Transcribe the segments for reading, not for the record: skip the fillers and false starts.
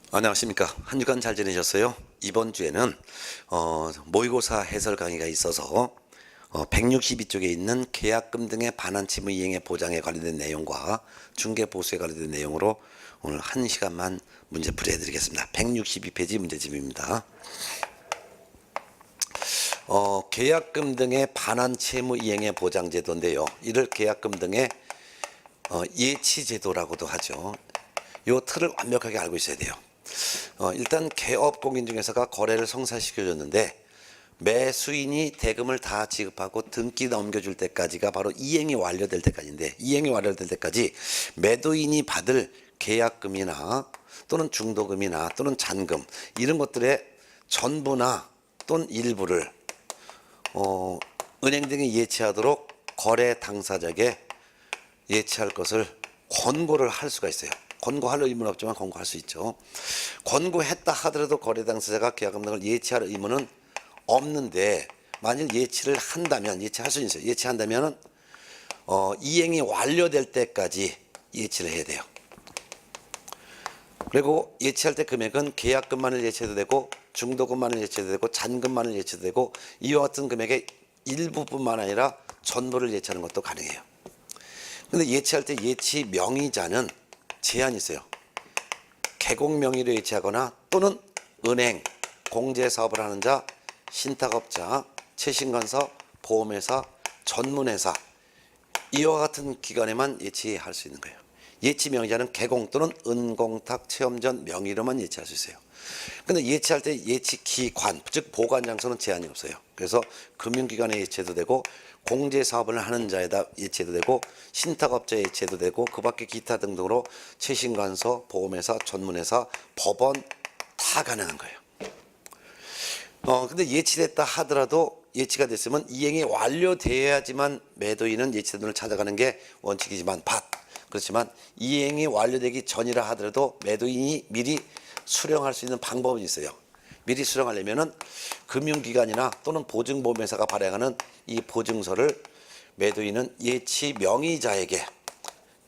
안녕하십니까. 한 주간 잘 지내셨어요? 이번 주에는 모의고사 해설 강의가 있어서 162쪽에 있는 계약금 등의 반환채무 이행의 보장에 관련된 내용과 중개보수에 관련된 내용으로 오늘 1시간만 문제 풀이해 드리겠습니다. 162페이지 문제집입니다. 계약금 등의 반환채무 이행의 보장제도인데요. 이를 계약금 등의 예치제도라고도 하죠. 이 틀을 완벽하게 알고 있어야 돼요. 일단 개업공인중개사가 거래를 성사시켜줬는데 매수인이 대금을 다 지급하고 등기 넘겨줄 때까지가 바로 이행이 완료될 때까지인데, 이행이 완료될 때까지 매도인이 받을 계약금이나 또는 중도금이나 또는 잔금 이런 것들의 전부나 또는 일부를 은행 등에 예치하도록 거래 당사자에게 예치할 것을 권고를 할 수가 있어요. 권고할 의무는 없지만 권고할 수 있죠. 권고했다 하더라도 거래 당사자가 계약금 등을 예치할 의무는 없는데, 만일 예치를 한다면, 예치할 수 있어요. 예치한다면은 이행이 완료될 때까지 예치를 해야 돼요. 그리고 예치할 때 금액은 계약금만을 예치해도 되고 중도금만을 예치해도 되고 잔금만을 예치해도 되고 이와 같은 금액의 일부뿐만 아니라 전부를 예치하는 것도 가능해요. 근데 예치할 때 예치 명의자는 제한이 있어요. 개공 명의로 예치하거나 또는 은행, 공제사업을 하는 자, 신탁업자, 최신건설, 보험회사, 전문회사 이와 같은 기관에만 예치할 수 있는 거예요. 예치 명의자는 개공 또는 은공탁 체험전 명의로만 예치할 수 있어요. 근데 예치할 때 예치 기관, 즉 보관 장소는 제한이 없어요. 그래서 금융기관에 예치해도 되고 공제사업을 하는 자에다 예치해도 되고 신탁업자에 예치해도 되고 그 밖에 기타 등등으로 최신관서, 보험회사, 전문회사, 법원 다 가능한 거예요. 근데 예치됐다 하더라도 예치가 됐으면 이행이 완료되어야지만 매도인은 예치된 돈을 찾아가는 게 원칙이지만 그렇지만 이행이 완료되기 전이라 하더라도 매도인이 미리 수령할 수 있는 방법은 있어요. 미리 수령하려면은 금융기관이나 또는 보증보험회사가 발행하는 이 보증서를 매도인은 예치 명의자에게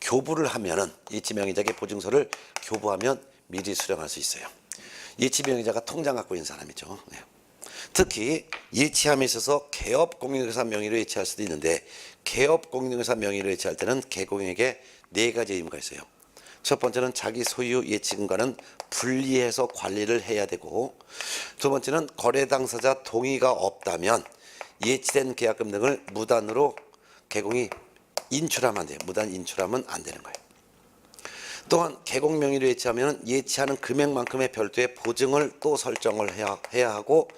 교부를 하면은, 예치 명의자에게 보증서를 교부하면 미리 수령할 수 있어요. 예치 명의자가 통장 갖고 있는 사람이죠. 네. 특히 예치함에 있어서 개업공인중개사 명의로 예치할 수도 있는데, 개업공인중개사 명의로 예치할 때는 개공에게 4가지 의무가 있어요. 첫 번째는 자기 소유 예치금과는 분리해서 관리를 해야 되고, 두 번째는 거래 당사자 동의가 없다면 예치된 계약금 등을 무단으로 개공이 인출하면 안 돼요. 무단 인출하면 안 되는 거예요. 또한 개공 명의로 예치하면 예치하는 금액만큼의 별도의 보증을 또 설정을 해야 하고,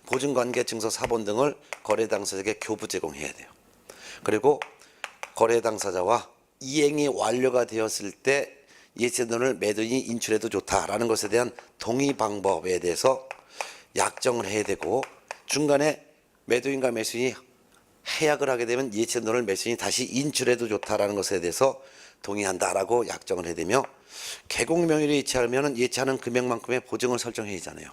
보증관계 증서 사본 등을 거래 당사자에게 교부 제공해야 돼요. 그리고 거래 당사자와 이행이 완료가 되었을 때 예치된 돈을 매도인이 인출해도 좋다라는 것에 대한 동의 방법에 대해서 약정을 해야 되고, 중간에 매도인과 매수인이 해약을 하게 되면 예치된 돈을 매수인이 다시 인출해도 좋다라는 것에 대해서 동의한다라고 약정을 해야 되며, 개공 명의로 예치하면 예치하는 금액만큼의 보증을 설정해야 하잖아요.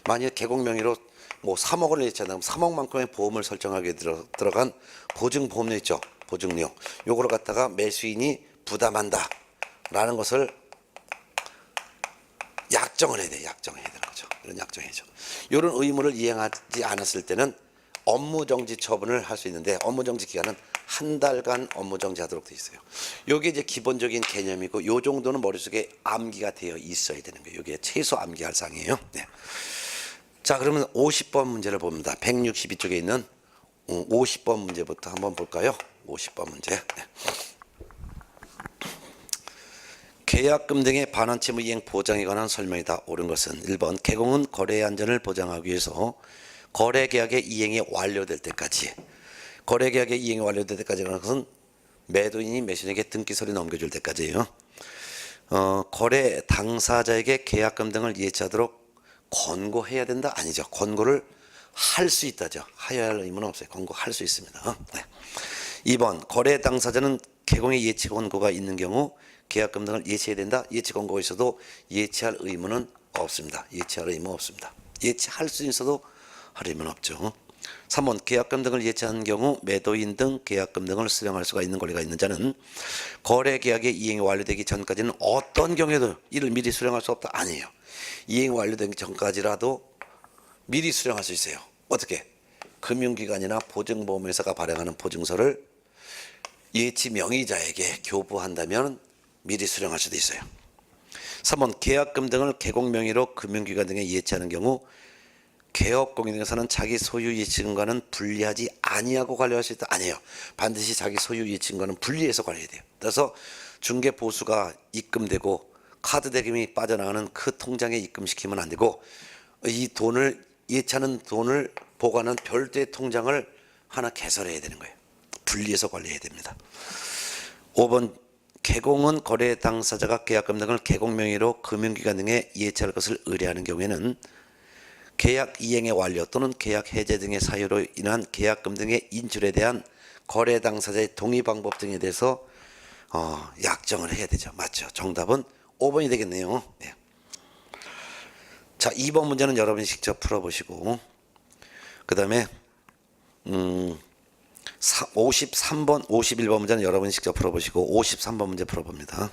만약 개공 명의로 3억을 예치한다면 3억만큼의 보험을 설정하게 들어간 보증보험료 있죠. 보증료. 요거를 갖다가 매수인이 부담한다 라는 것을 약정을 해야 돼. 약정해야 되는 거죠. 이런 약정이죠. 이런 의무를 이행하지 않았을 때는 업무정지 처분을 할 수 있는데, 업무정지 기간은 1달간 업무정지하도록 되어 있어요. 이게 이제 기본적인 개념이고, 이 정도는 머릿속에 암기가 되어 있어야 되는 거예요. 이게 최소 암기할 사항이에요. 네. 자, 그러면 50번 문제를 봅니다. 162쪽에 있는 50번 문제부터 한번 볼까요? 50번 문제. 네. 계약금 등의 반환채무 이행 보장에 관한 설명이다. 옳은 것은 1번 개공은 거래의 안전을 보장하기 위해서 거래계약의 이행이 완료될 때까지, 거래계약의 이행이 완료될 때까지라는 것은 매도인이 매수인에게 등기서류 넘겨줄 때까지예요. 거래 당사자에게 계약금 등을 예치하도록 권고해야 된다? 아니죠. 권고를 할 수 있다죠. 하여야 할 의무는 없어요. 권고할 수 있습니다. 네. 2번 거래 당사자는 개공의 예치 권고가 있는 경우 계약금 등을 예치해야 된다. 예치 권고가 있어도 예치할 의무는 없습니다. 예치할 의무 없습니다. 예치할 수 있어도 할 의무는 없죠. 3번 계약금 등을 예치한 경우 매도인 등 계약금 등을 수령할 수가 있는 권리가 있는 자는 거래 계약의 이행이 완료되기 전까지는 어떤 경우에도 이를 미리 수령할 수 없다. 아니에요. 이행이 완료되기 전까지라도 미리 수령할 수 있어요. 어떻게? 금융기관이나 보증보험회사가 발행하는 보증서를 예치 명의자에게 교부한다면 미리 수령할 수도 있어요. 3번 계약금 등을 개공 명의로 금융기관 등에 예치하는 경우 개업공인회사는 자기 소유 예치금과는 분리하지 아니하고 관리할 수 있다. 아니에요. 반드시 자기 소유 예치금과는 분리해서 관리해야 돼요. 따라서 중개 보수가 입금되고 카드 대금이 빠져나가는 그 통장에 입금시키면 안 되고 이 돈을 예치하는 돈을 보관한 별도의 통장을 하나 개설해야 되는 거예요. 분리해서 관리해야 됩니다. 5번 개공은 거래 당사자가 계약금 등을 개공 명의로 금융기관 등에 예치할 것을 의뢰하는 경우에는 계약 이행의 완료 또는 계약 해제 등의 사유로 인한 계약금 등의 인출에 대한 거래 당사자의 동의 방법 등에 대해서 약정을 해야 되죠. 맞죠? 정답은 5번이 되겠네요. 네. 자, 2번 문제는 여러분이 직접 풀어보시고 그 다음에 53번, 51번 문제는 여러분이 직접 풀어보시고 53번 문제 풀어봅니다.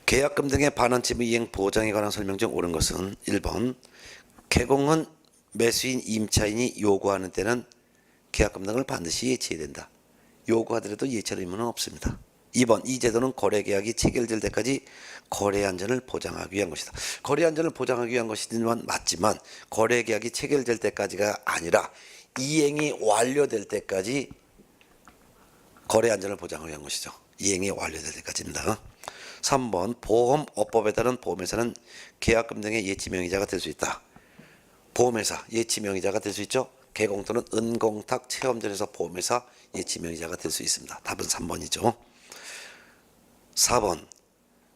계약금 등의 반환채무 이행 보장에 관한 설명 중 옳은 것은 1번 개공은 매수인 임차인이 요구하는 때는 계약금 등을 반드시 예치해야 된다. 요구하더라도 예치할 의무는 없습니다. 2번 이 제도는 거래계약이 체결될 때까지 거래 안전을 보장하기 위한 것이다. 거래 안전을 보장하기 위한 것이지만 맞지만 거래계약이 체결될 때까지가 아니라 이행이 완료될 때까지 거래 안전을 보장하기 위한 것이죠. 이행이 완료될 때까지입니다. 3번 보험업법에 따른 보험회사는 계약금 등의 예치명의자가 될 수 있다. 보험회사 예치명의자가 될 수 있죠. 개공 또는 은공탁 체험전에서 보험회사 예치명의자가 될 수 있습니다. 답은 3번이죠. 4번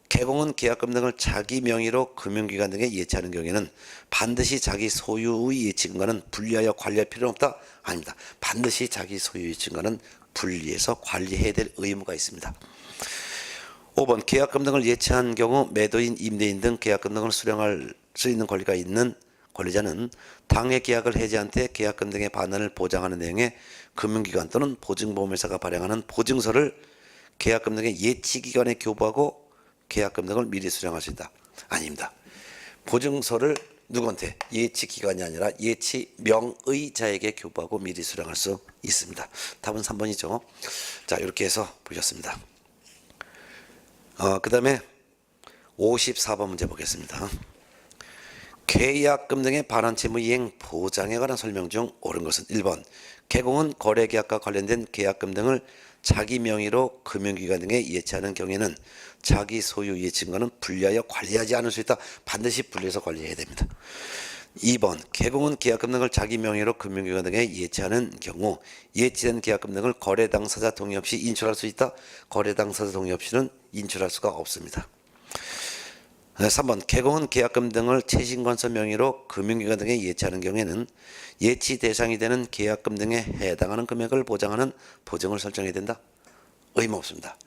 개공은 계약금 등을 자기 명의로 금융기관 등에 예치하는 경우에는 반드시 자기 소유의 예치금과는 분리하여 관리할 필요는 없다? 아닙니다. 반드시 자기 소유 예치금과는 분리해서 관리해야 될 의무가 있습니다. 5번 계약금 등을 예치한 경우 매도인, 임대인 등 계약금 등을 수령할 수 있는 권리가 있는 권리자는 당해 계약을 해지한 때 계약금 등의 반환을 보장하는 내용의 금융기관 또는 보증보험회사가 발행하는 보증서를 계약금 등의 예치기관에 교부하고 계약금 등을 미리 수령할 수 있다. 아닙니다. 보증서를 누구한테? 예치기관이 아니라 예치명의자에게 교부하고 미리 수령할 수 있습니다. 답은 3번이죠. 자, 이렇게 해서 보셨습니다. 그 다음에 54번 문제 보겠습니다. 계약금 등의 반환채무 이행 보장에 관한 설명 중 옳은 것은 1번 개공은 거래계약과 관련된 계약금 등을 자기 명의로 금융기관 등에 예치하는 경우에는 자기 소유 예치금과는 분리하여 관리하지 않을 수 있다. 반드시 분리해서 관리해야 됩니다. 2번 개공은 계약금 등을 자기 명의로 금융기관 등에 예치하는 경우 예치된 계약금 등을 거래 당사자 동의 없이 인출할 수 있다. 거래 당사자 동의 없이는 인출할 수가 없습니다. 3번 개공은 계약금 등을 채신관서 명의로 금융기관 등에 예치하는 경우에는 예치 대상이 되는 계약금 등에 해당하는 금액을 보장하는 보증을 설정해야 된다. 의무 없습니다.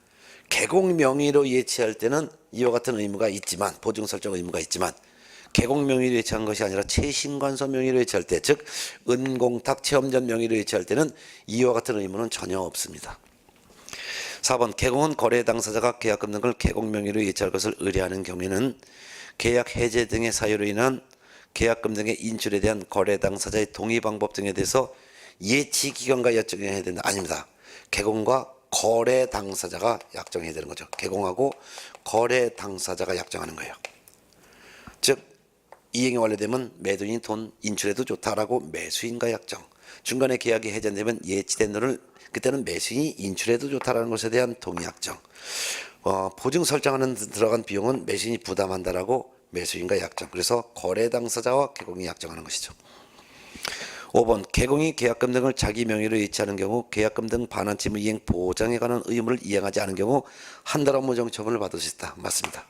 개공 명의로 예치할 때는 이와 같은 의무가 있지만 보증 설정 의무가 있지만 개공 명의로 예치한 것이 아니라 채신관서 명의로 예치할 때 즉 은공탁 체험전 명의로 예치할 때는 이와 같은 의무는 전혀 없습니다. 4번 개공은 거래 당사자가 계약금 등을 개공 명의로 예치할 것을 의뢰하는 경우에는 계약 해제 등의 사유로 인한 계약금 등의 인출에 대한 거래 당사자의 동의 방법 등에 대해서 예치기관과 약정해야 된다. 아닙니다. 개공과 거래 당사자가 약정해야 되는 거죠. 개공하고 거래 당사자가 약정하는 거예요. 즉 이행이 완료되면 매도인이 돈 인출해도 좋다라고 매수인과 약정. 중간에 계약이 해제되면 예치된 돈을 그때는 매수인이 인출해도 좋다라는 것에 대한 동의약정. 보증 설정하는 데 들어간 비용은 매수인이 부담한다라고 매수인과 약정. 그래서 거래 당사자와 개공이 약정하는 것이죠. 5번 개공이 계약금 등을 자기 명의로 예치하는 경우 계약금 등 반환채무 이행 보장에 관한 의무를 이행하지 않은 경우 한 달 업무 정지 처분을 받을 수 있다. 맞습니다.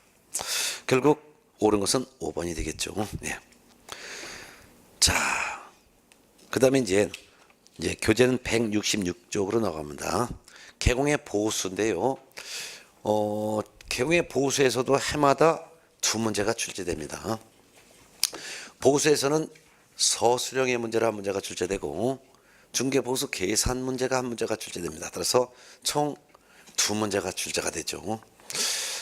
결국 옳은 것은 5번이 되겠죠. 네. 자, 그 다음에 이제 교재는 166쪽으로 나갑니다. 개공의 보수인데요. 개공의 보수에서도 해마다 두 문제가 출제됩니다. 보수에서는 서술형의 문제로 한 문제가 출제되고 중개보수 계산 문제가 한 문제가 출제됩니다. 따라서 총 두 문제가 출제가 되죠.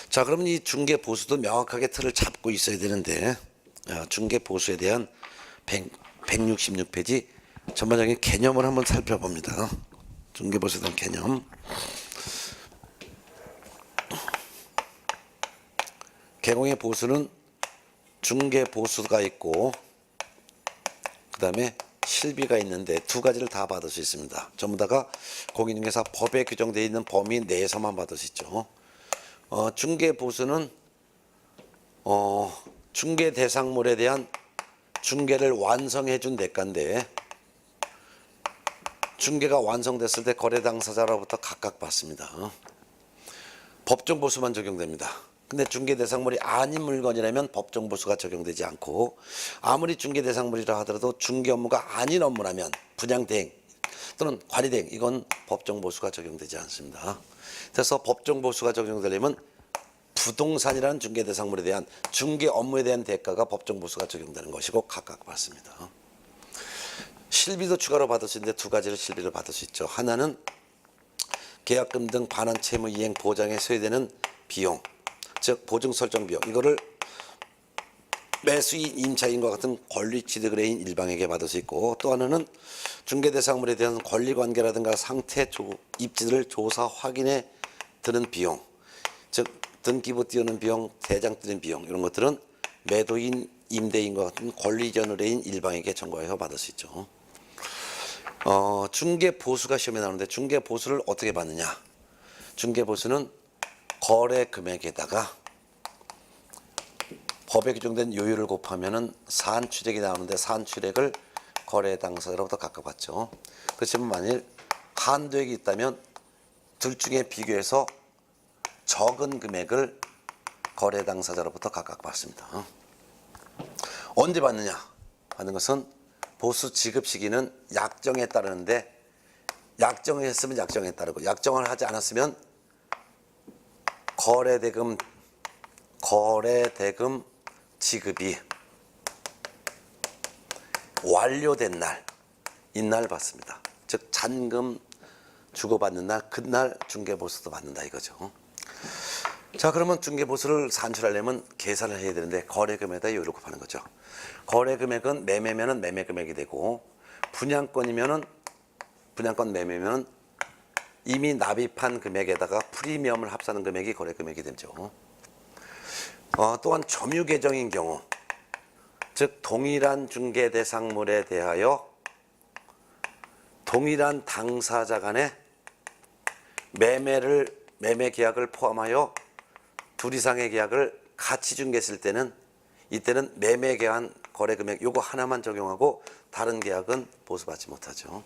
자, 그러면 이 중개보수도 명확하게 틀을 잡고 있어야 되는데 중개보수에 대한 166페이지 전반적인 개념을 한번 살펴봅니다. 중개보수에 대한 개념. 개공의 보수는 중개보수가 있고 그 다음에 실비가 있는데 두 가지를 다 받을 수 있습니다. 전부 다가 공인중개사 법에 규정되어 있는 범위 내에서만 받을 수 있죠. 중개보수는 중개 대상물에 대한 중개를 완성해 준 대가인데 중개가 완성됐을 때 거래 당사자로부터 각각 받습니다. 법정 보수만 적용됩니다. 근데 중개 대상물이 아닌 물건이라면 법정 보수가 적용되지 않고 아무리 중개 대상물이라 하더라도 중개 업무가 아닌 업무라면 분양 대행 또는 관리 대행 이건 법정 보수가 적용되지 않습니다. 그래서 법정 보수가 적용되려면 부동산이라는 중개 대상물에 대한 중개 업무에 대한 대가가 법정 보수가 적용되는 것이고 각각 받습니다. 실비도 추가로 받을 수 있는데 두 가지로 실비를 받을 수 있죠. 하나는 계약금 등 반환 채무 이행 보장에 소요되는 비용, 즉 보증 설정 비용, 이거를 매수인, 임차인과 같은 권리 취득을 해인 일방에게 받을 수 있고, 또 하나는 중개 대상물에 대한 권리 관계라든가 상태 입지를 조사 확인에 드는 비용, 즉 등기부 띄우는 비용, 대장 띄우는 비용, 이런 것들은 매도인, 임대인과 같은 권리 이전을 해인 일방에게 청구하여 받을 수 있죠. 중개 보수가 시험에 나오는데 중개 보수를 어떻게 받느냐? 중개 보수는 거래 금액에다가 법에 규정된 요율을 곱하면은 산출액이 나오는데 산출액을 거래 당사자로부터 각각 받죠. 그렇지만 만일 한도액이 있다면 둘 중에 비교해서 적은 금액을 거래 당사자로부터 각각 받습니다. 언제 받느냐 하는 것은 보수 지급 시기는 약정에 따르는데 약정을 했으면 약정에 따르고 약정을 하지 않았으면 거래대금 지급이 완료된 날 이날 받습니다. 즉 잔금 주고받는 날 그날 중개보수도 받는다 이거죠. 자, 그러면 중개보수를 산출하려면 계산을 해야 되는데 거래금에다 요율을 곱하는 거죠. 거래금액은 매매면은 매매금액이 되고 분양권 매매면은 이미 납입한 금액에다가 프리미엄을 합산한 금액이 거래금액이 되죠. 또한 점유 계정인 경우, 즉 동일한 중개 대상물에 대하여 동일한 당사자 간의 매매 계약을 포함하여 둘 이상의 계약을 같이 중개했을 때는 이때는 매매 계약 거래 금액 요거 하나만 적용하고 다른 계약은 보수받지 못하죠.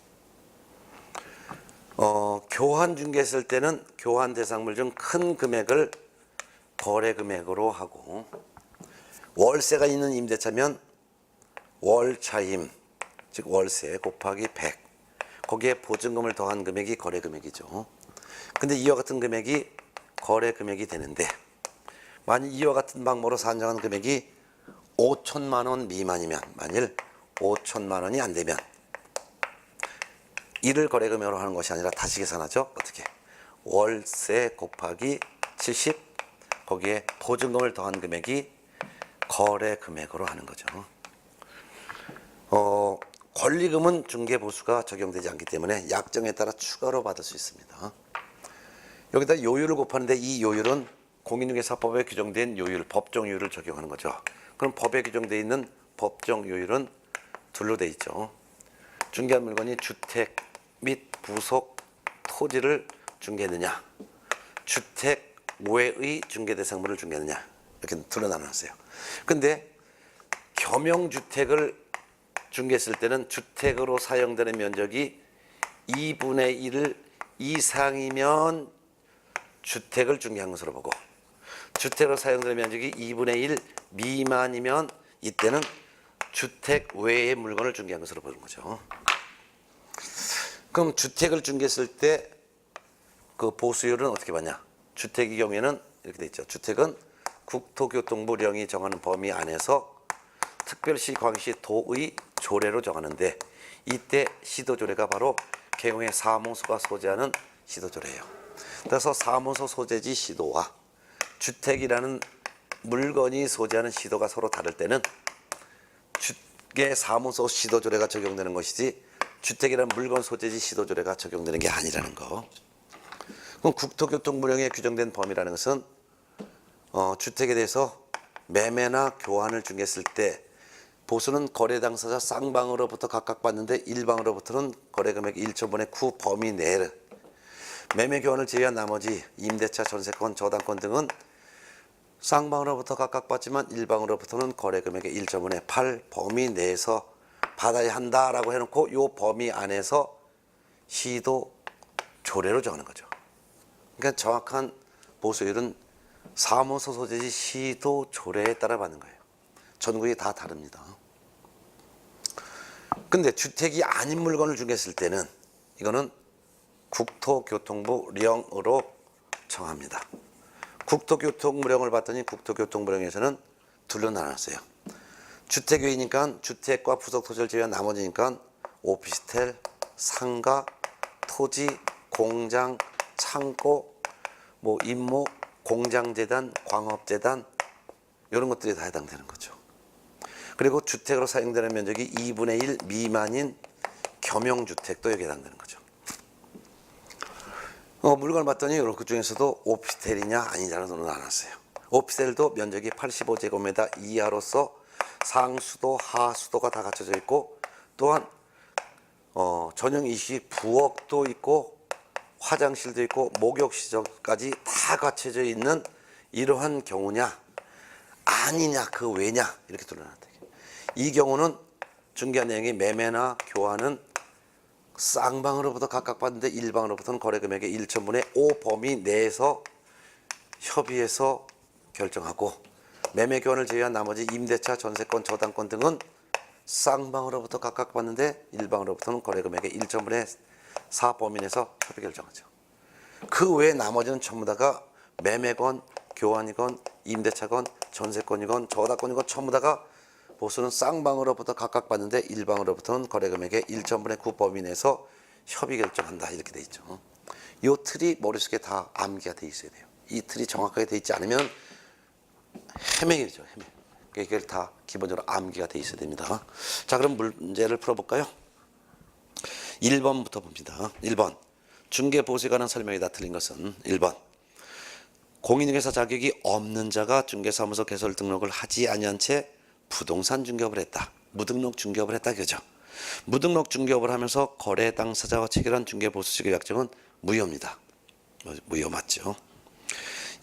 교환 중개했을 때는 교환 대상물 중 큰 금액을 거래 금액으로 하고, 월세가 있는 임대차면 월차임 즉 월세 곱하기 100 거기에 보증금을 더한 금액이 거래 금액이죠. 근데 이와 같은 금액이 거래 금액이 되는데 만일 이와 같은 방법으로 산정한 금액이 5천만 원 미만이면, 만일 5천만 원이 안 되면 이를 거래 금액으로 하는 것이 아니라 다시 계산하죠. 어떻게? 월세 곱하기 70 거기에 보증금을 더한 금액이 거래 금액으로 하는 거죠. 권리금은 중개보수가 적용되지 않기 때문에 약정에 따라 추가로 받을 수 있습니다. 여기다 요율을 곱하는데 이 요율은 공인중개사법에 규정된 요율, 법정 요율을 적용하는 거죠. 그럼 법에 규정되어 있는 법정 요율은 둘로 되어 있죠. 중개한 물건이 주택 및 부속 토지를 중개했느냐, 주택 외의 중개 대상물을 중개했느냐, 이렇게 둘로 나눴어요. 근데 겸용주택을 중개했을 때는 주택으로 사용되는 면적이 2분의 1 이상이면 주택을 중개한 것으로 보고, 주택으로 사용되는 면적이 2분의 1 미만이면 이때는 주택 외의 물건을 중개한 것으로 보는 거죠. 그럼 주택을 중개했을 때 그 보수율은 어떻게 받냐? 주택의 경우에는 이렇게 돼 있죠. 주택은 국토교통부령이 정하는 범위 안에서 특별시, 광시, 도의 조례로 정하는데 이때 시도조례가 바로 개공의 사무소가 소재하는 시도조례예요. 그래서 사무소 소재지 시도와 주택이라는 물건이 소재하는 시도가 서로 다를 때는 주택 사무소 시도조례가 적용되는 것이지 주택이라는 물건 소재지 시도조례가 적용되는 게 아니라는 거. 그럼 국토교통부령에 규정된 범위라는 것은 주택에 대해서 매매나 교환을 중개했을 때 보수는 거래 당사자 쌍방으로부터 각각 받는데 일방으로부터는 거래 금액 1조분의 9 범위 내에 매매 교환을 제외한 나머지 임대차, 전세권, 저당권 등은 쌍방으로부터 각각 받지만 일방으로부터는 거래 금액의 1조분의 8 범위 내에서 받아야 한다라고 해놓고 이 범위 안에서 시도 조례로 정하는 거죠. 그러니까 정확한 보수율은 사무소 소재지 시도 조례에 따라 받는 거예요. 전국이 다 다릅니다. 근데 주택이 아닌 물건을 중개했을 때는 이거는 국토교통부령으로 정합니다. 국토교통부령을 봤더니 국토교통부령에서는 둘로 나눴어요. 주택 외니까 주택과 부속 토지를 제외한 나머지니까 오피스텔, 상가, 토지, 공장, 창고, 뭐 임목, 공장재단, 광업재단 이런 것들이 다 해당되는 거죠. 그리고 주택으로 사용되는 면적이 2분의 1 미만인 겸용주택도 여기에 해당되는 거죠. 물건을 봤더니 그 중에서도 오피스텔이냐 아니냐로 나눴어요. 오피스텔도 면적이 85제곱미터 이하로서 상수도 하수도가 다 갖춰져 있고 또한 전용 이식 부엌도 있고 화장실도 있고 목욕시설까지 다 갖춰져 있는 이러한 경우냐 아니냐 그 왜냐 이렇게 둘러놨다. 이 경우는 중개한 내용이 매매나 교환은 쌍방으로부터 각각 받는데 일방으로부터는 거래 금액의 1천분의 5 범위 내에서 협의해서 결정하고 매매 교환을 제외한 나머지 임대차, 전세권, 저당권 등은 쌍방으로부터 각각 받는데 일방으로부터는 거래 금액의 1천분의 4 범위 내에서 협의 결정하죠. 그 외 나머지는 전부 다가 매매건, 교환이건, 임대차건, 전세권이건, 저당권이건 전부 다가 보수는 쌍방으로부터 각각 받는데 일방으로부터는 거래 금액의 1천분의 9 범위 내에서 협의 결정한다 이렇게 돼 있죠. 이 틀이 머릿속에 다 암기가 돼 있어야 돼요. 이 틀이 정확하게 돼 있지 않으면 헤매죠. 이걸 다 기본적으로 암기가 돼 있어야 됩니다. 자, 그럼 문제를 풀어볼까요? 1번부터 봅니다. 1번 중개보수에 관한 설명이다. 틀린 것은 1번 공인중개사 자격이 없는 자가 중개사무소 개설 등록을 하지 아니한 채 부동산 중개업을 했다. 무등록 중개업을 했다. 그죠? 무등록 중개업을 하면서 거래 당사자와 체결한 중개보수직의 약정은 무효입니다. 무효 맞죠?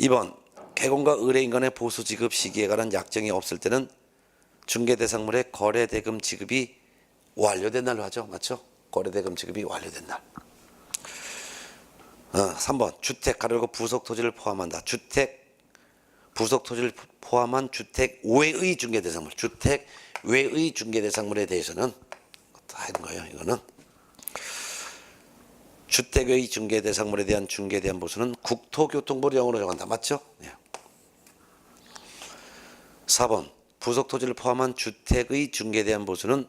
2번 개공과 의뢰인 간의 보수 지급 시기에 관한 약정이 없을 때는 중개 대상물의 거래 대금 지급이 완료된 날로 하죠. 맞죠? 거래 대금 지급이 완료된 날. 3번 주택 가로고 부속 토지를 포함한다. 주택 부속 토지를 포함한 주택 외의 중개 대상물, 주택 외의 중개 대상물에 대해서는 다 하는 거예요. 이거는 주택 외의 중개 대상물에 대한 중개에 대한 보수는 국토교통부령으로 정한다. 맞죠? 네. 4번 부속 토지를 포함한 주택의 중개에 대한 보수는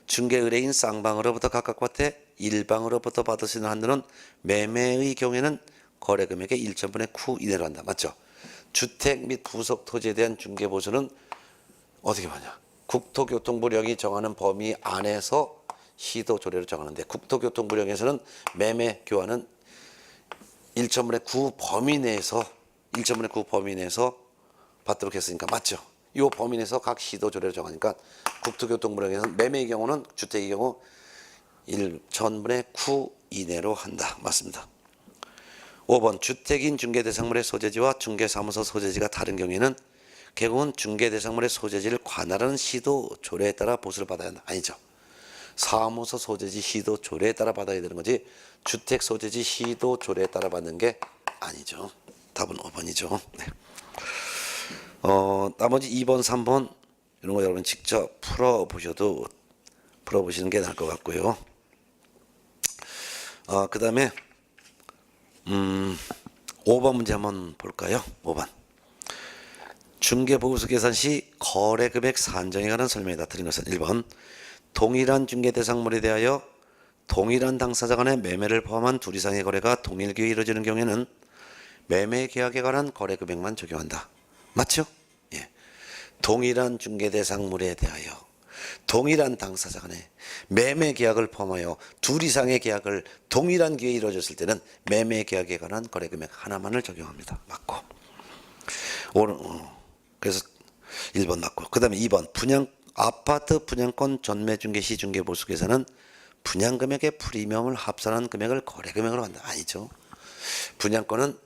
중개 의뢰인 쌍방으로부터 각각 받되 일방으로부터 받을 수 있는 한도는 매매의 경우에는 거래 금액의 1천분의 9 이내로 한다. 맞죠? 주택 및 부속 토지에 대한 중개 보수는 어떻게 하냐? 국토교통부령이 정하는 범위 안에서 시도 조례를 정하는데 국토교통부령에서는 매매 교환은 1천분의 9 범위 내에서 1천분의 9 범위 내에서 받도록 했으니까 맞죠? 이 범위 내에서 각 시도 조례를 정하니까 국토교통부령에서는 매매의 경우는 주택의 경우 1천분의 9 이내로 한다. 맞습니다. 5번 주택인 중개대상물의 소재지와 중개사무소 소재지가 다른 경우에는 개공은 중개대상물의 소재지를 관할하는 시도 조례에 따라 보수를 받아야 한다. 아니죠. 사무소 소재지 시도 조례에 따라 받아야 되는 거지 주택 소재지 시도 조례에 따라 받는 게 아니죠. 답은 5번이죠. 네. 나머지 2번, 3번 이런 거 여러분 직접 풀어보시는 게 나을 것 같고요. 그 다음에 5번 문제 한번 볼까요? 5번 중개보수 계산 시 거래금액 산정에 관한 설명이다. 드린 것은 1번 동일한 중개 대상물에 대하여 동일한 당사자 간의 매매를 포함한 둘 이상의 거래가 동일기에 이루어지는 경우에는 매매 계약에 관한 거래 금액만 적용한다. 맞죠? 예. 동일한 중개 대상물에 대하여 동일한 당사자 간의 매매 계약을 포함하여 둘 이상의 계약을 동일한 기회에 이루어졌을 때는 매매 계약에 관한 거래 금액 하나만을 적용합니다. 맞고. 그래서 1번 맞고. 그 다음에 2번 아파트 분양권 전매 중개 시 중개 보수 계산은 분양 금액의 프리미엄을 합산한 금액을 거래 금액으로 한다. 아니죠. 분양권은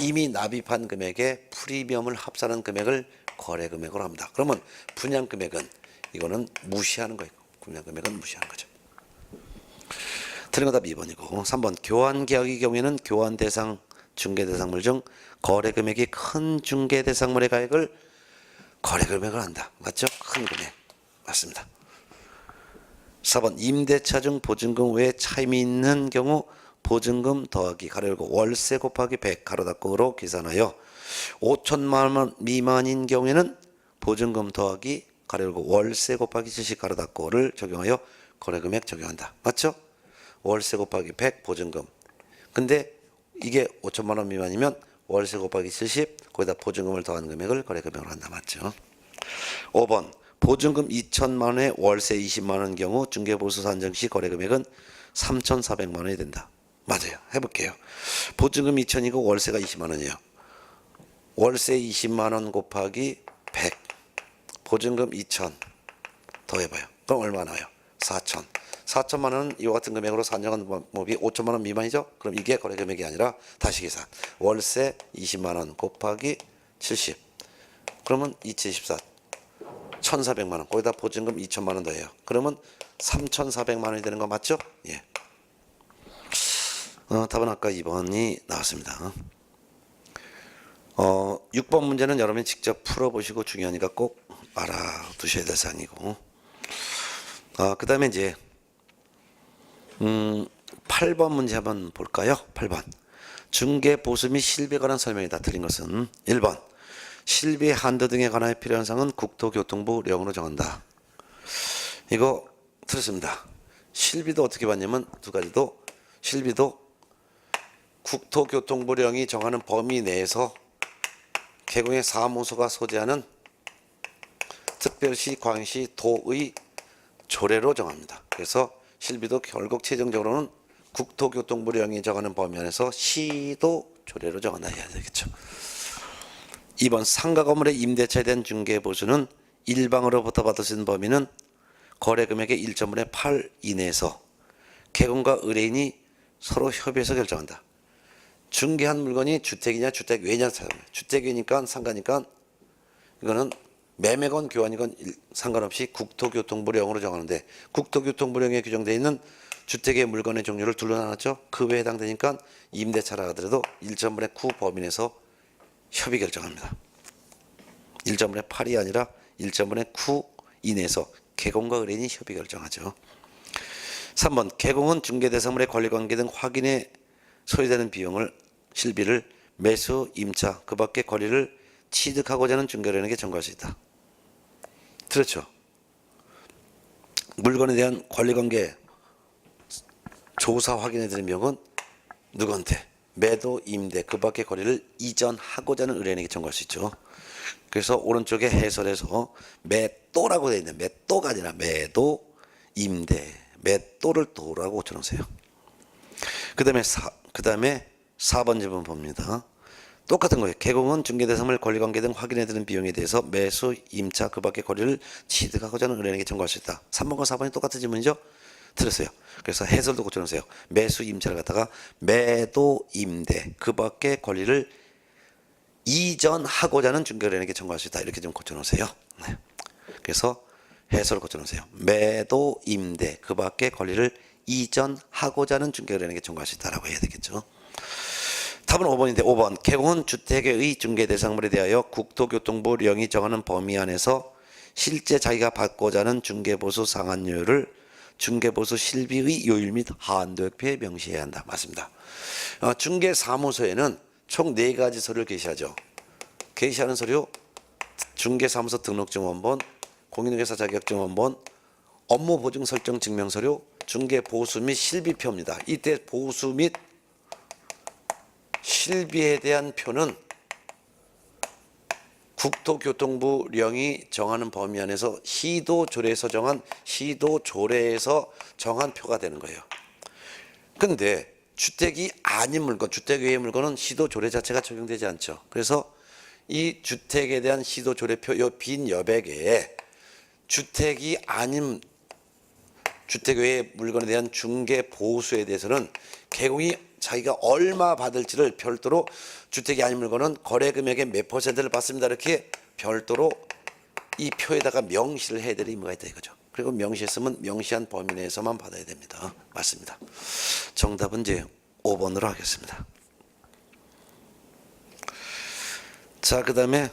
이미 납입한 금액에 프리미엄을 합산한 금액을 거래 금액으로 합니다. 그러면 분양 금액은 이거는 무시하는 거예요. 분양 금액은 무시하는 거죠. 틀린 거 답 2번이고 3번 교환 계약의 경우에는 교환 대상 중개 대상물 중 거래 금액이 큰 중개 대상물의 가액을 거래 금액을 한다. 맞죠? 큰 금액. 맞습니다. 4번 임대차 중 보증금 외에 차임이 있는 경우 보증금 더하기 가로 열고 월세 곱하기 100 가로 닫고로 계산하여 5천만 원 미만인 경우에는 보증금 더하기 가로 열고 월세 곱하기 70 가로 닫고를 적용하여 거래금액 적용한다. 맞죠? 월세 곱하기 100 보증금. 근데 이게 5천만 원 미만이면 월세 곱하기 70 거기다 보증금을 더한 금액을 거래금액으로 한다. 맞죠? 5번 보증금 2천만 원에 월세 20만 원 경우 중개보수 산정 시 거래금액은 3,400만 원이 된다. 맞아요. 해볼게요. 보증금 2천이고 월세가 20만 원이에요. 월세 20만 원 곱하기 100 보증금 2천 더해봐요. 그럼 얼마 나와요? 4천. 4천만 원은 이와 같은 금액으로 산정한 법이 5천만 원 미만이죠. 그럼 이게 거래금액이 아니라 다시 계산. 월세 20만 원 곱하기 70 그러면 2,024 1,400만 원 거기다 보증금 2천만 원 더해요. 그러면 3,400만 원이 되는 거 맞죠? 예. 답은 아까 2번이 나왔습니다. 6번 문제는 여러분이 직접 풀어보시고 중요하니까 꼭 알아두셔야 될 사항이고 그 다음에 이제 8번 문제 한번 볼까요? 8번 중개 보수 및 실비에 관한 설명이다. 틀린 것은 1번 실비 한도 등에 관하여 필요한 사항은 국토교통부 령으로 정한다. 이거 틀렸습니다. 실비도 어떻게 봤냐면 두 가지도 실비도 국토교통부령이 정하는 범위 내에서 개공의 사무소가 소재하는 특별시, 광시, 도의 조례로 정합니다. 그래서 실비도 결국 최종적으로는 국토교통부령이 정하는 범위 안에서 시도 조례로 정한다 해야 되겠죠. 2번 상가 건물의 임대차에 대한 중개보수는 일방으로부터 받을 수 있는 범위는 거래금액의 1.5분의 8 이내에서 개공과 의뢰인이 서로 협의해서 결정한다. 중개한 물건이 주택이냐 주택 외냐를 찾아보면 주택이니까 상가니까 이거는 매매건 교환이건 상관없이 국토교통부령으로 정하는데 국토교통부령에 규정되어 있는 주택의 물건의 종류를 둘로 나눴죠. 그 외에 해당되니까 임대차라 하더라도 1.5분의 9 범위 내에서 협의 결정합니다. 1.5분의 8이 아니라 1.5분의 9 이내에서 개공과 의뢰인이 협의 결정하죠. 3번 개공은 중개대상물의 권리관계 등 확인에 소요되는 비용을 실비를 매수, 임차, 그 밖의 권리를 취득하고자 하는 중개인에게 전가할 수 있다. 그렇죠. 물건에 대한 권리관계 조사 확인해드린 비용은 누구한테? 매도, 임대, 그 밖의 권리를 이전하고자 하는 의뢰인에게 전가할 수 있죠. 그래서 오른쪽에 해설에서 매도라고 되어 있는 매도가 아니라 매도, 임대, 매도를 도라고 고쳐놓으세요. 그 다음에 4번 질문 봅니다. 똑같은 거예요. 개공은 중개대상물 권리관계 등 확인해드는 비용에 대해서 매수, 임차, 그 밖의 권리를 취득하고자 하는 의뢰인에게 전가할 수 있다. 3번과 4번이 똑같은 질문이죠? 틀렸어요. 그래서 해설도 고쳐놓으세요. 매수, 임차를 갖다가 매도, 임대, 그 밖의 권리를 이전하고자 하는 중개인에게 전가할 수 있다. 이렇게 좀 고쳐놓으세요. 네. 그래서 해설을 고쳐놓으세요. 매도, 임대, 그 밖의 권리를 이전하고자 하는 중개인에게 전가할 수 있다라고 해야 되겠죠. 답은 5번인데 5번 개공은 주택의 중개대상물에 대하여 국토교통부령이 정하는 범위 안에서 실제 자기가 받고자 하는 중개보수 상한료를 중개보수 실비의 요율 및 한도액표에 명시해야 한다. 맞습니다. 중개사무소에는 총 4가지 서류를 게시하죠. 게시하는 서류 중개사무소 등록증 원본, 공인중개사 자격증 원본, 업무 보증 설정 증명서류, 중개 보수 및 실비표입니다. 이때 보수 및 실비에 대한 표는 국토교통부령이 정하는 범위 안에서 시도조례에서 정한 표가 되는 거예요. 근데 주택이 아닌 물건, 주택 외의 물건은 시도조례 자체가 적용되지 않죠. 그래서 이 주택에 대한 시도조례표 요 빈 여백에 주택이 아닌 주택 외의 물건에 대한 중개 보수에 대해서는 개공이 자기가 얼마 받을지를 별도로 주택이 아닌 물건은 거래 금액의 몇 퍼센트를 받습니다. 이렇게 별도로 이 표에다가 명시를 해야 될 의무가 있다 이거죠. 그리고 명시했으면 명시한 범위 내에서만 받아야 됩니다. 맞습니다. 정답은 이제 5번으로 하겠습니다. 자, 그 다음에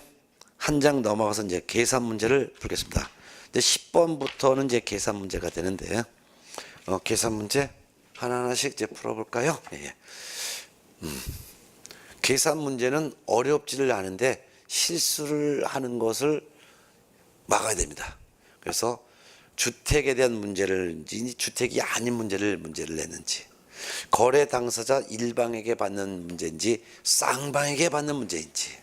한 장 넘어가서 이제 계산 문제를 풀겠습니다. 이제 10번부터는 이제 계산 문제가 되는데, 계산 문제 하나하나씩 이제 풀어볼까요? 예. 계산 문제는 어렵지를 않은데 실수를 하는 것을 막아야 됩니다. 그래서 주택에 대한 문제를지 주택이 아닌 문제를 냈는지, 거래 당사자 일방에게 받는 문제인지 쌍방에게 받는 문제인지,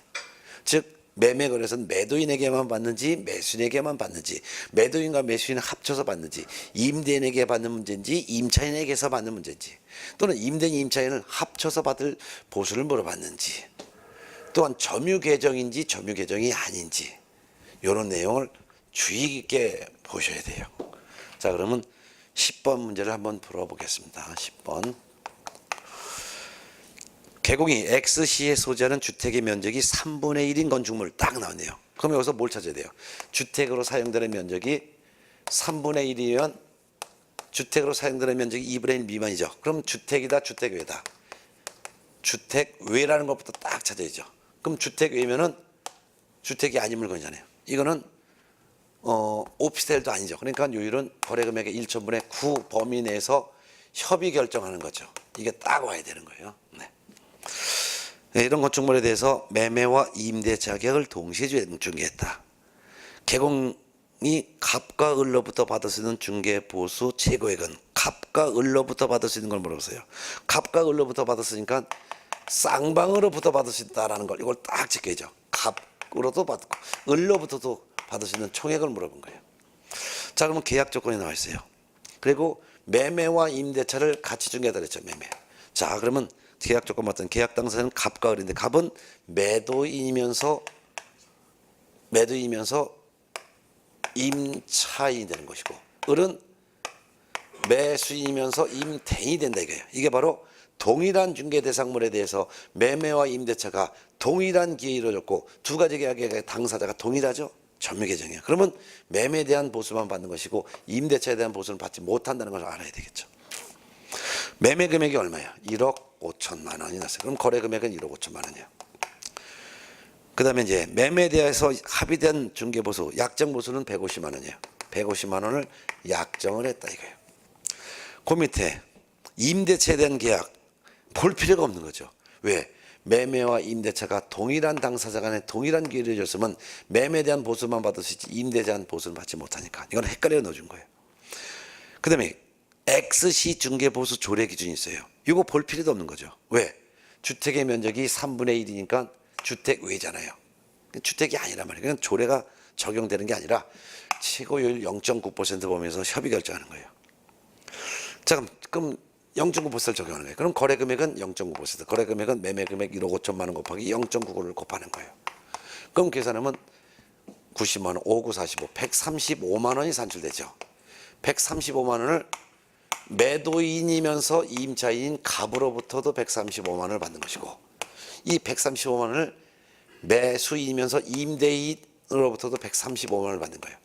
즉 매매 거래에서는 매도인에게만 받는지 매수인에게만 받는지, 매도인과 매수인을 합쳐서 받는지, 임대인에게 받는 문제인지 임차인에게서 받는 문제인지, 또는 임대인 임차인을 합쳐서 받을 보수를 물어봤는지, 또한 점유 계정인지 점유 계정이 아닌지, 이런 내용을 주의 깊게 보셔야 돼요. 자, 그러면 10번 문제를 한번 풀어보겠습니다. 10번. 개공이 X시에 소재하는 주택의 면적이 3분의 1인 건축물 딱 나왔네요. 그럼 여기서 뭘 찾아야 돼요? 주택으로 사용되는 면적이 3분의 1이면 주택으로 사용되는 면적이 2분의 1 미만이죠. 그럼 주택이다, 주택외다. 주택외라는 것부터 딱 찾아야죠. 그럼 주택외면은 주택이 아닌 물건이잖아요. 이거는 오피스텔도 아니죠. 그러니까 요율은 거래금액의 1천분의 9 범위 내에서 협의 결정하는 거죠. 이게 딱 와야 되는 거예요. 네. 이런 건축물에 대해서 매매와 임대 자격을 동시에 중개했다. 개공이 갑과 을로부터 받을 수 있는 중개 보수 최고액은 갑과 을로부터 받을 수 있는 걸 물어보세요. 갑과 을로부터 받았으니까 쌍방으로부터 받을 수 있다라는 걸 이걸 딱 지켜야죠. 갑으로도 받고 을로부터도 받을 수 있는 총액을 물어본 거예요. 자, 그러면 계약 조건이 나와 있어요. 그리고 매매와 임대차를 같이 중개하다 그랬죠. 매매. 자, 그러면 계약 조건 맞던 계약 당사자는 갑과 을인데, 갑은 매도인이면서 임차인이 되는 것이고, 을은 매수인이면서 임대인이 된다 이거예요. 이게 바로 동일한 중개 대상물에 대해서 매매와 임대차가 동일한 기회에 이루어졌고 두 가지 계약의 당사자가 동일하죠. 점유 계정이에요. 그러면 매매에 대한 보수만 받는 것이고 임대차에 대한 보수는 받지 못한다는 걸 알아야 되겠죠. 매매 금액이 얼마예요? 1억 5천만 원이 났어요. 그럼 거래 금액은 1억 5천만 원이에요. 그 다음에 이제 매매에 대해서 합의된 중개보수, 약정보수는 150만 원이에요. 150만 원을 약정을 했다 이거예요. 그 밑에 임대차에 대한 계약 볼 필요가 없는 거죠. 왜? 매매와 임대차가 동일한 당사자 간에 동일한 기회를 줬으면 매매에 대한 보수만 받을 수 있지 임대에 대한 보수는 받지 못하니까 이건 헷갈려 넣어준 거예요. 그 다음에 X시 중개보수 조례 기준이 있어요. 이거 볼 필요도 없는 거죠. 왜? 주택의 면적이 3분의 1이니까 주택 외잖아요. 주택이 아니란 말이에요. 그냥 조례가 적용되는 게 아니라 최고율 0.9% 범위에서 협의 결정하는 거예요. 자, 그럼 0.9%를 적용하는 거예요. 그럼 거래 금액은 0.9%, 거래 금액은 매매 금액 1억 5천만 원 곱하기 0.99를 곱하는 거예요. 그럼 계산하면 90만 원, 5, 9, 45, 135만 원이 산출되죠. 135만 원을 매도인이면서 임차인 갑으로부터도 135만 원을 받는 것이고, 이 135만 원을 매수인이면서 임대인으로부터도 135만 원을 받는 거예요.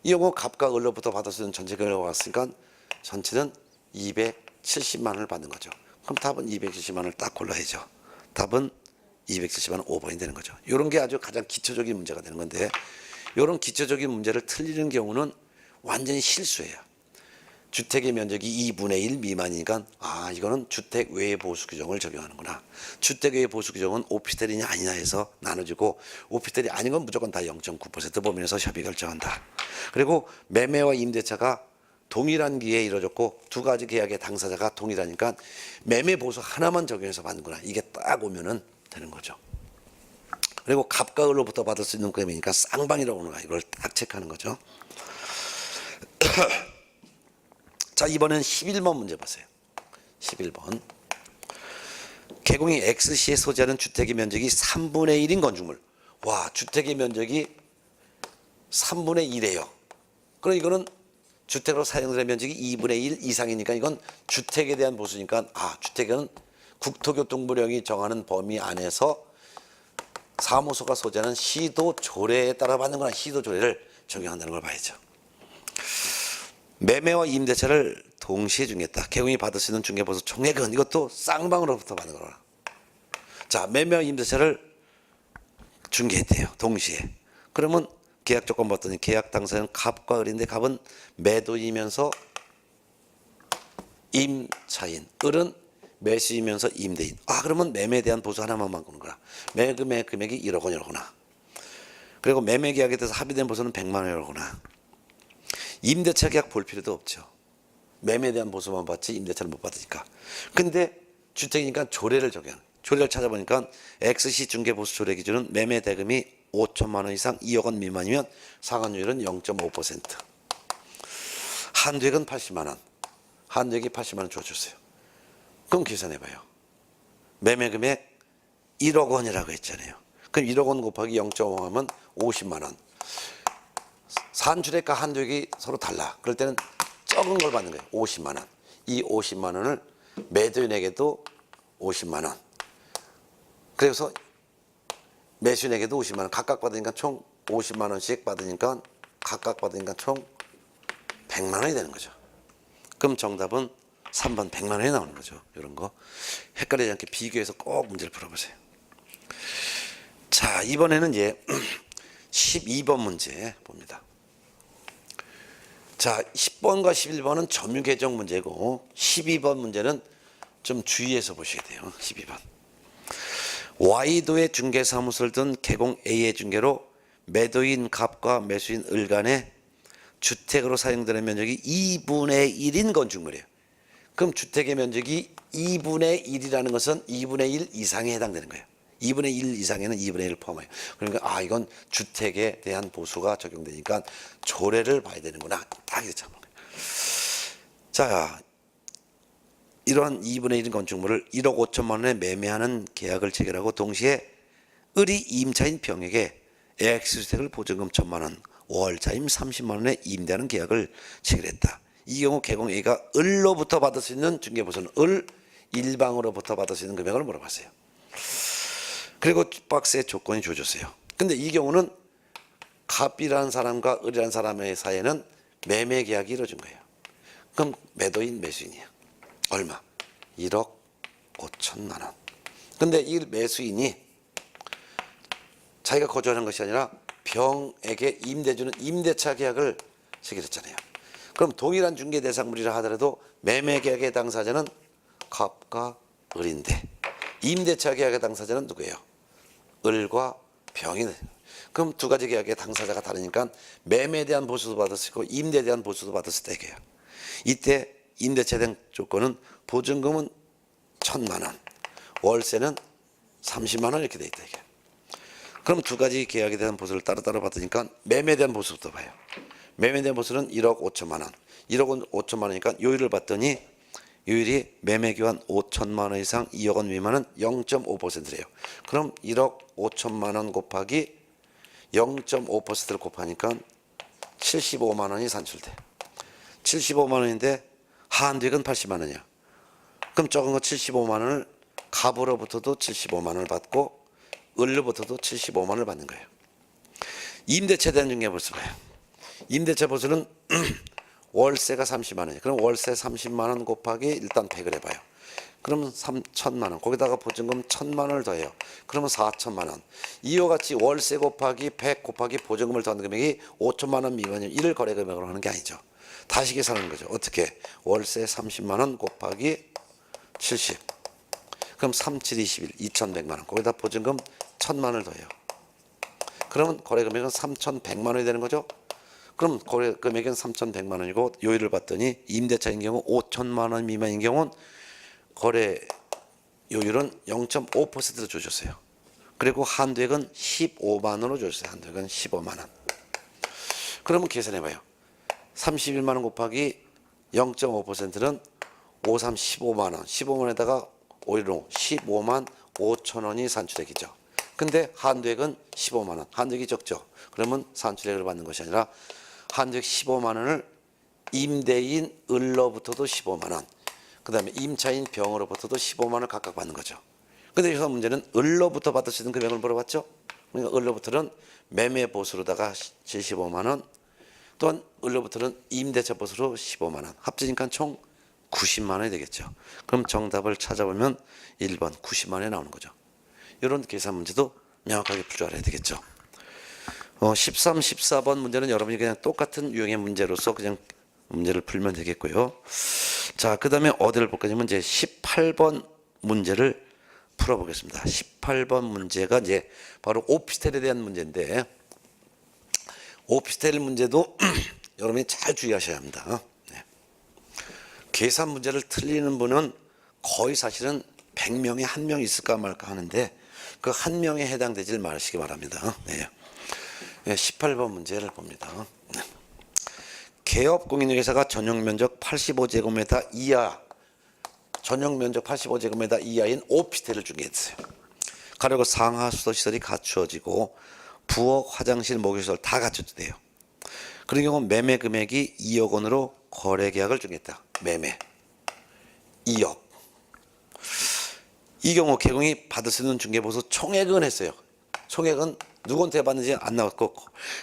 이 경우 갑과 을로부터 받을 수 있는 전체 금액이 왔으니까 전체는 270만 원을 받는 거죠. 그럼 답은 270만 원을 딱 골라야죠. 답은 270만 원 5번이 되는 거죠. 이런 게 아주 가장 기초적인 문제가 되는 건데, 이런 기초적인 문제를 틀리는 경우는 완전히 실수예요. 주택의 면적이 2분의 1 미만이니까 이거는 주택 외 보수 규정을 적용하는구나. 주택 외 보수 규정은 오피스텔이냐 아니냐 해서 나눠주고, 오피스텔이 아닌 건 무조건 다 0.9% 범위에서 협의 결정한다. 그리고 매매와 임대차가 동일한 기회에 이루어졌고 두 가지 계약의 당사자가 동일하니까 매매 보수 하나만 적용해서 받는구나. 이게 딱 오면은 되는 거죠. 그리고 갑과 을로부터 받을 수 있는 금액이니까 쌍방이라고 하는 거야. 이걸 딱 체크하는 거죠. 자, 이번엔 11번 문제 보세요. 11번. 개공이 X시에 소재하는 주택의 면적이 3분의 1인 건축물. 와, 주택의 면적이 3분의 1이에요. 그럼 이거는 주택으로 사용되는 면적이 2분의 1 이상이니까 이건 주택에 대한 보수니까 주택은 국토교통부령이 정하는 범위 안에서 사무소가 소재하는 시도 조례에 따라 받는 거나 시도 조례를 적용한다는 걸 봐야죠. 매매와 임대차를 동시에 중개했다. 개공이 받을 수 있는 중개보수 총액은 이것도 쌍방으로부터 받는 거라. 자, 매매와 임대차를 중개했대요. 동시에. 그러면 계약 조건 봤더니 계약 당사자는 갑과 을인데 갑은 매도이면서 임차인, 을은 매수이면서 임대인. 그러면 매매에 대한 보수 하나만 바꾸는 거라. 매매 금액이 1억 원이라구나. 그리고 매매 계약에 대해서 합의된 보수는 100만 원이라구나. 임대차 계약 볼 필요도 없죠. 매매에 대한 보수만 받지 임대차를 못 받으니까. 근데 주택이니까 조례를 적용. 조례를 찾아보니까 X시 중개보수 조례 기준은 매매 대금이 5천만 원 이상 2억 원 미만이면 상환율은 0.5%. 한도액은 80만 원. 한도액이 80만 원 줘주세요. 그럼 계산해봐요. 매매 금액 1억 원이라고 했잖아요. 그럼 1억 원 곱하기 0.5 하면 50만 원. 산출액과 한도액이 서로 달라. 그럴 때는 적은 걸 받는 거예요. 50만 원. 이 50만 원을 매도인에게도 50만 원. 그래서 매수인에게도 50만 원 각각 받으니까 총 50만 원씩 받으니까 각각 받으니까 총 100만 원이 되는 거죠. 그럼 정답은 3번 100만 원이 나오는 거죠. 이런 거 헷갈리지 않게 비교해서 꼭 문제를 풀어보세요. 자, 이번에는 이제 12번 문제 봅니다. 자, 10번과 11번은 점유 개정 문제고 12번 문제는 좀 주의해서 보셔야 돼요. 12번. Y도의 중개사무소를 둔 개공 A의 중개로 매도인 갑과 매수인 을 간의 주택으로 사용되는 면적이 2분의 1인 건축물이에요. 그럼 주택의 면적이 2분의 1이라는 것은 2분의 1 이상에 해당되는 거예요. 2분의 1 이상에는 2분의 1을 포함해요. 그러니까 이건 주택에 대한 보수가 적용되니까 조례를 봐야 되는구나. 딱 이렇게 잡는 거예요. 자, 이러한 2분의 1인 건축물을 1억 5천만 원에 매매하는 계약을 체결하고 동시에 을이 임차인 병에게 X주택을 보증금 1천만 원, 월차임 30만 원에 임대하는 계약을 체결했다. 이 경우 개공 A가 을로부터 받을 수 있는 중개보수는 을 일방으로부터 받을 수 있는 금액을 물어봤어요. 그리고 박스에 조건이 주어졌어요. 근데 이 경우는 갑이라는 사람과 을이라는 사람의 사이에는 매매 계약이 이루어진 거예요. 그럼 매도인 매수인이야. 얼마? 1억 5천만 원. 근데 이 매수인이 자기가 거주하는 것이 아니라 병에게 임대주는 임대차 계약을 체결했잖아요. 그럼 동일한 중개 대상물이라 하더라도 매매 계약의 당사자는 갑과 을인데 임대차 계약의 당사자는 누구예요? 을과 병이. 그럼 두 가지 계약의 당사자가 다르니까 매매에 대한 보수도 받을 수 있고 임대에 대한 보수도 받을 수 있다 이거예요. 이때 임대차에 대한 조건은 보증금은 1,000만 원, 월세는 30만 원 이렇게 돼 있다 이게. 그럼 두 가지 계약에 대한 보수를 따로따로 받으니까 매매에 대한 보수부터 봐요. 매매에 대한 보수는 1억 5천만 원. 1억 5천만 원이니까 요율을 봤더니 요율이 매매 교환 5천만 원 이상 2억 원 미만은 0.5%래요. 그럼 1억 5천만 원 곱하기 0.5%를 곱하니까 75만 원이 산출돼. 75만 원인데 한도액은 80만 원이야. 그럼 적은 거 75만 원을 갑으로부터도 75만 원을 받고 을로부터도 75만 원을 받는 거예요. 임대차에 대한 중개보수 봐요. 임대차 보수는 월세가 30만 원이에요. 그럼 월세 30만 원 곱하기 일단 100을 해봐요. 그러면 3천만 원. 거기다가 보증금 1,000만 원을 더해요. 그러면 4천만 원. 이와 같이 월세 곱하기 100 곱하기 보증금을 더하는 금액이 5천만 원 미만이면 이를 거래 금액으로 하는 게 아니죠. 다시 계산하는 거죠. 어떻게? 월세 30만 원 곱하기 70. 그럼 3, 7, 21, 2,100만 원. 거기다 보증금 1,000만 원을 더해요. 그러면 거래 금액은 3,100만 원이 되는 거죠. 그럼 거래 금액은 3,100만 원이고 요율을 봤더니 임대차인 경우 5천만 원 미만인 경우는 거래 요율은 0.5%로 주셨어요. 그리고 한도액은 15만 원으로 주셨어요. 한도액은 15만 원. 그러면 계산해봐요. 31만 원 곱하기 0.5%는 5, 3, 15만 원. 15만 원에다가 오히려 15만 5천 원이 산출액이죠. 근데 한도액은 15만 원. 한도액이 적죠. 그러면 산출액을 받는 것이 아니라 한도액 15만 원을 임대인 을로부터도 15만 원. 그 다음에 임차인 병으로부터도 15만 원을 각각 받는 거죠. 근데 여기서 문제는 을로부터 받을 수 있는 금액을 물어봤죠. 그러니까 을로부터는 매매 보수로다가 75만 원, 또한 을로부터는 임대차 보수로 15만 원. 합치니까 총 90만 원이 되겠죠. 그럼 정답을 찾아보면 1번 90만 원이 나오는 거죠. 이런 계산 문제도 명확하게 풀 줄 알아야 되겠죠. 13, 14번 문제는 여러분이 그냥 똑같은 유형의 문제로서 그냥 문제를 풀면 되겠고요. 자, 그 다음에 어디를 볼까 하면 이제 18번 문제를 풀어보겠습니다. 18번 문제가 이제 바로 오피스텔에 대한 문제인데, 오피스텔 문제도 여러분이 잘 주의하셔야 합니다. 네. 계산 문제를 틀리는 분은 거의 사실은 100명에 1명 있을까 말까 하는데 그 1명에 해당되질 마시기 바랍니다. 네. 18번 문제를 봅니다. 네. 개업 공인중개사가 전용 면적 85제곱미터 이하, 전용 면적 85제곱미터 이하인 오피스텔을 중개했어요. 가로고 상하 수도 시설이 갖추어지고 부엌, 화장실, 목욕시설 다 갖춰져야 돼요. 그런 경우 매매 금액이 2억 원으로 거래 계약을 중개했다. 매매 2억. 이 경우 개공이 받을 수 있는 중개보수 총액은 했어요. 총액은 누구한테 받는지 안 나왔고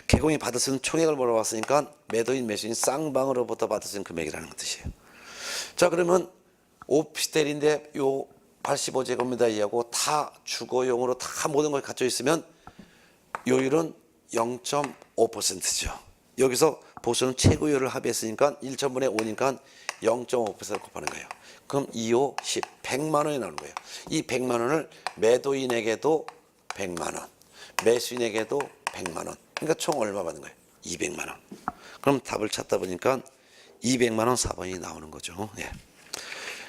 개공이 받을 수 있는 총액을 물어봤으니까 매도인 매수인 쌍방으로부터 받을 수 있는 금액이라는 뜻이에요. 자, 그러면 오피스텔인데 요 85제곱미터 이하고 다 주거용으로 다 모든 것이 갖춰 있으면 요율은 0.5%죠. 여기서 보수는 최고율을 합의했으니까 1,000분의 5니까 0.5%를 곱하는 거예요. 그럼 2, 5, 10, 100만 원이 나오는 거예요. 이 100만 원을 매도인에게도 100만 원, 매수인에게도 100만 원. 그러니까 총 얼마 받는 거예요? 200만 원. 그럼 답을 찾다 보니까 200만 원 4번이 나오는 거죠. 예.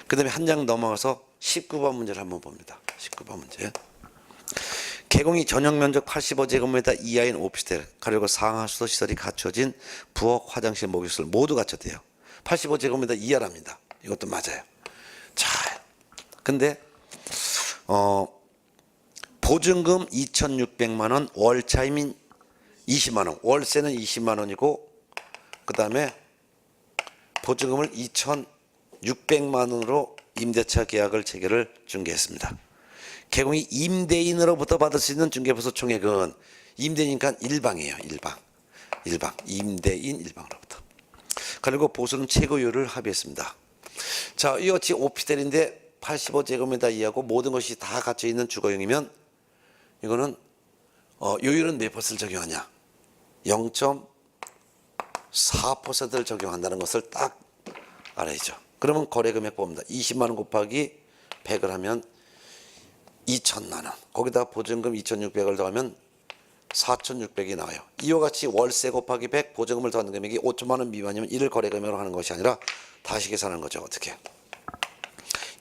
그 다음에 한 장 넘어가서 19번 문제를 한번 봅니다. 19번 문제. 개공이 전용 면적 85제곱미터 이하인 오피스텔, 가려고 상하 수도 시설이 갖춰진 부엌, 화장실, 목욕시설 모두 갖춰져요. 85제곱미터 이하랍니다. 이것도 맞아요. 자, 근데 보증금 2,600만 원, 월차임인 20만 원, 월세는 20만 원이고 그 다음에 보증금을 2,600만 원으로 임대차 계약을 체결을 중개했습니다. 개공이 임대인으로부터 받을 수 있는 중개보수 총액은 임대인이니까 일방이에요. 일방. 임대인 일방으로부터. 그리고 보수는 최고율을 합의했습니다. 자, 이같이 오피스텔인데 85제곱미터 이하고 모든 것이 다 갖춰 있는 주거용이면 이거는 요율은 몇 퍼센트를 적용하냐? 0.4%를 적용한다는 것을 딱 알아야죠. 그러면 거래금액 봅니다. 20만 원 곱하기 100을 하면 2천만 원. 거기다 보증금 2,600을 더하면 4,600이 나와요. 이와 같이 월세 곱하기 100, 보증금을 더하는 금액이 5천만 원 미만이면 이를 거래금액으로 하는 것이 아니라 다시 계산하는 거죠. 어떻게?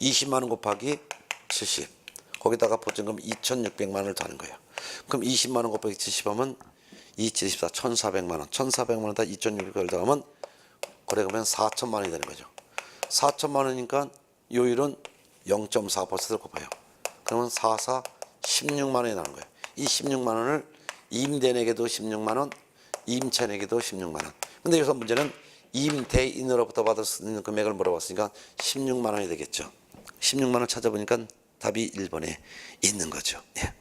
20만 원 곱하기 70. 거기다가 보증금 2,600만 원을 더하는 거예요. 그럼 20만 원 곱하기 70하면 274, 1,400만 원. 1,400만 원에다 2,600을 더하면 거래금액은 4천만 원이 되는 거죠. 4천만 원이니까 요율은 0.4%를 곱해요. 그러면 4, 4, 16만 원이 나오는 거예요. 이 16만 원을 임대인에게도 16만 원, 임차인에게도 16만 원. 근데 여기서 문제는 임대인으로부터 받을 수 있는 금액을 물어봤으니까 16만 원이 되겠죠. 16만 원 찾아보니까 답이 1번에 있는 거죠. 예.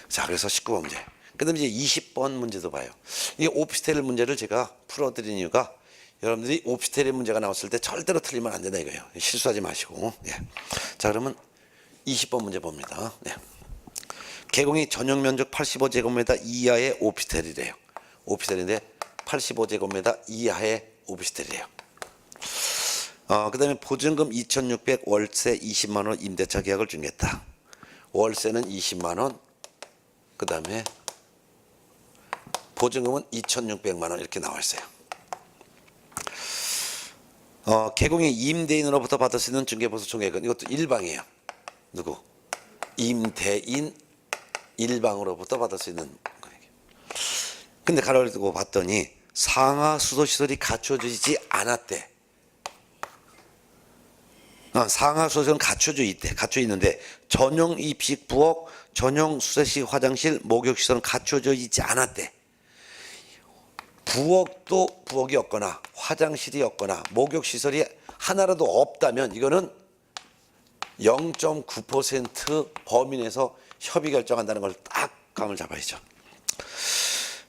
자, 그래서 19번 문제. 그 다음에 이제 20번 문제도 봐요. 이 오피스텔 문제를 제가 풀어드린 이유가 여러분들이 오피스텔의 문제가 나왔을 때 절대로 틀리면 안 된다 이거예요. 실수하지 마시고. 예. 자, 그러면 20번 문제 봅니다. 네. 개공이 전용 면적 85제곱미터 이하의 오피스텔이래요. 오피스텔인데 85제곱미터 이하의 오피스텔이래요. 그 다음에 보증금 2,600, 월세 20만 원 임대차 계약을 중개했다. 월세는 20만 원, 그 다음에 보증금은 2,600만 원 이렇게 나와 있어요. 개공이 임대인으로부터 받을 수 있는 중개보수 총액은 이것도 일방이에요. 누구? 임대인 일방으로부터 받을 수 있는 거예요. 근데 가로를 두고 봤더니 상하 수도 시설이 갖춰지지 않았대. 상하 수도시설은 갖춰져 있는데 전용 입식 부엌, 전용 수세식 화장실, 목욕 시설은 갖춰져 있지 않았대. 부엌도 부엌이 없거나 화장실이 없거나 목욕 시설이 하나라도 없다면 이거는 0.9% 범위 내에서 협의 결정한다는 걸 딱 감을 잡아야죠.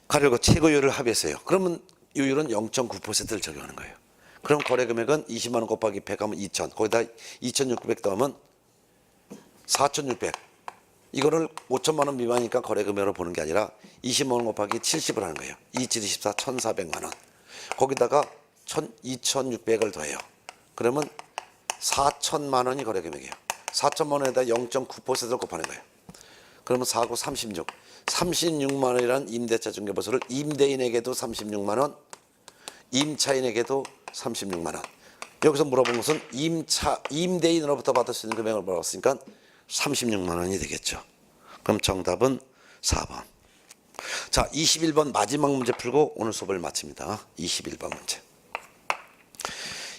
가려고 최고율을 합의했어요. 그러면 요율은 0.9%를 적용하는 거예요. 그럼 거래 금액은 20만 원 곱하기 100 하면 2,000. 거기다 2,600 더하면 4,600. 이거를 5천만 원 미만이니까 거래 금액으로 보는 게 아니라 20만 원 곱하기 70을 하는 거예요. 2724 1,400만 원. 거기다가 2,600을 더해요. 그러면 4천만 원이 거래 금액이에요. 4천만 원에다 0.9%를 곱하는 거예요. 그러면 4고 36. 36만 원이라는 임대차 중개보수를 임대인에게도 36만 원, 임차인에게도 36만 원. 여기서 물어본 것은 임대인으로부터 받을 수 있는 금액을 물어봤으니까 36만 원이 되겠죠. 그럼 정답은 4번. 자, 21번 마지막 문제 풀고 오늘 수업을 마칩니다. 21번 문제.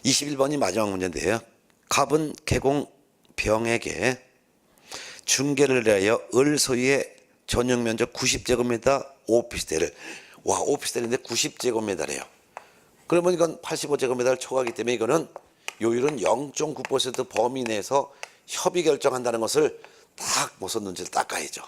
21번이 마지막 문제인데요. 갑은 개공 병에게 중개를 위하여 을 소유의 전용 면적 90제곱미터 오피스텔을, 와, 오피스텔인데 90제곱미터래요. 그러면 이건 85제곱미터를 초과하기 때문에 이거는 요율은 0.9% 범위 내에서 협의 결정한다는 것을 딱 무슨 눈치를 닦아야죠.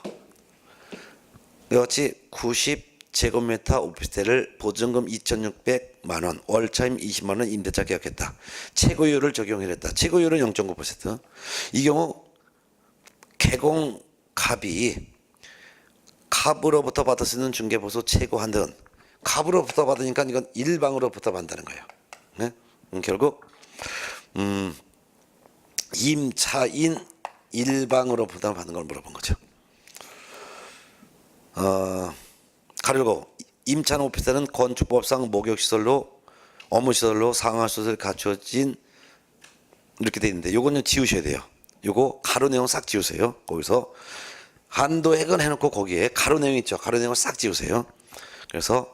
이같이 90제곱미터 오피스텔을 보증금 2,600만 원, 월차임 20만 원 임대차 계약했다. 최고율을 적용했다. 최고율은 0.9%. 이 경우 개공갑이 갑으로부터 받을 수 있는 중개보수 최고 한도는 갑으로부터 받으니까 이건 일방으로부터 받는다는 거예요. 네? 결국 임차인 일방으로부터 받는 걸 물어본 거죠. 가르고 임차인 오피스텔은 건축법상 목욕시설로 업무시설로 상하수설이 갖춰진 이렇게 돼 있는데 요거는 지우셔야 돼요. 요거 가로 내용 싹 지우세요. 거기서 한도액은 해놓고 거기에 가로 내용 있죠. 가로 내용을 싹 지우세요. 그래서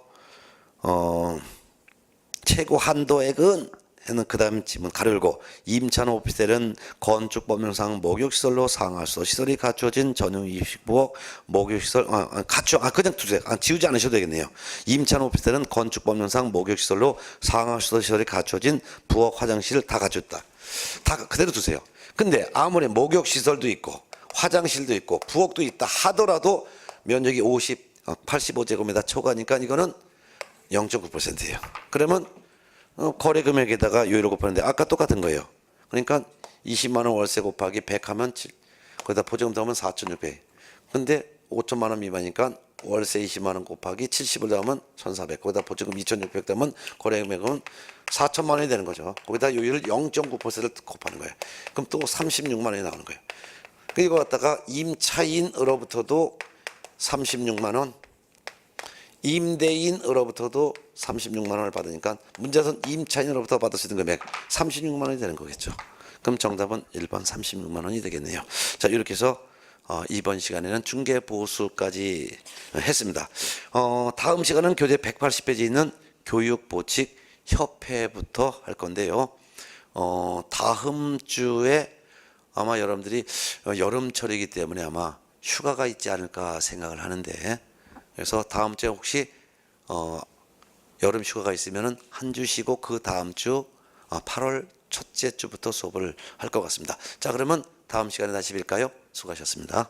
최고 한도액은 해는 그 다음 지문 가로 열고 임차인 오피스텔은 건축법령상 목욕시설로 상하수도 시설이 갖춰진 전용 입식부엌 목욕시설 그냥 두세요. 지우지 않으셔도 되겠네요. 임차인 오피스텔은 건축법령상 목욕시설로 상하수도 시설이 갖춰진 부엌 화장실 다 갖췄다. 다 그대로 두세요. 근데 아무리 목욕시설도 있고 화장실도 있고 부엌도 있다 하더라도 면적이 85제곱미터 초과니까 이거는 0.9%예요. 그러면 거래 금액에다가 요율을 곱하는데 아까 똑같은 거예요. 그러니까 20만 원 월세 곱하기 100 하면 거기다 보증금 더하면 4,600. 근데 5천만 원 미만이니까 월세 20만 원 곱하기 70을 더하면 1,400. 거기다 보증금 2,600 더하면 거래 금액은 4천만 원이 되는 거죠. 거기다 요율을 0.9%를 곱하는 거예요. 그럼 또 36만 원이 나오는 거예요. 이거 갖다가 임차인으로부터도 36만 원, 임대인으로부터도 36만 원을 받으니까 문제에서는 임차인으로부터 받을 수 있는 금액 36만 원이 되는 거겠죠. 그럼 정답은 1번 36만 원이 되겠네요. 자, 이렇게 해서 이번 시간에는 중개보수까지 했습니다. 다음 시간은 교재 180페이지 있는 교육보칙협회부터 할 건데요. 다음 주에 아마 여러분들이 여름철이기 때문에 아마 휴가가 있지 않을까 생각을 하는데, 그래서 다음 주에 혹시 여름 휴가가 있으면은 한 주 쉬고 그 다음 주 8월 첫째 주부터 수업을 할 것 같습니다. 자, 그러면 다음 시간에 다시 뵐까요? 수고하셨습니다.